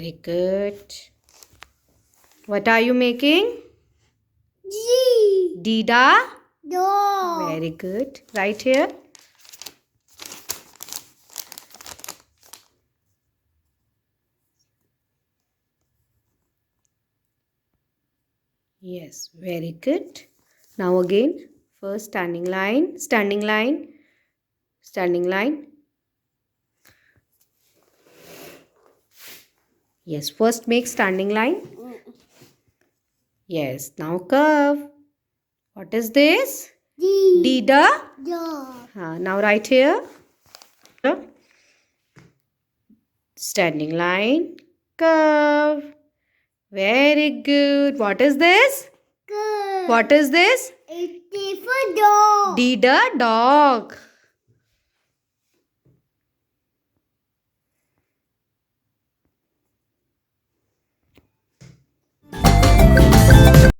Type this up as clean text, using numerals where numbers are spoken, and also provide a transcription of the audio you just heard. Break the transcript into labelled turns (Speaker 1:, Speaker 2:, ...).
Speaker 1: Very good. What are you making?
Speaker 2: G.
Speaker 1: Dida?
Speaker 2: Dog.
Speaker 1: Very good. Right here. Yes, very good. Now again, first standing line, standing line, standing line. Yes, first make standing line. Yes, now curve. What is this?
Speaker 2: D.
Speaker 1: Dida?
Speaker 2: Dog.
Speaker 1: Now right here. Standing line, curve. Very good. What is this?
Speaker 2: Good.
Speaker 1: What is this?
Speaker 2: It's for dog.
Speaker 1: Dida dog.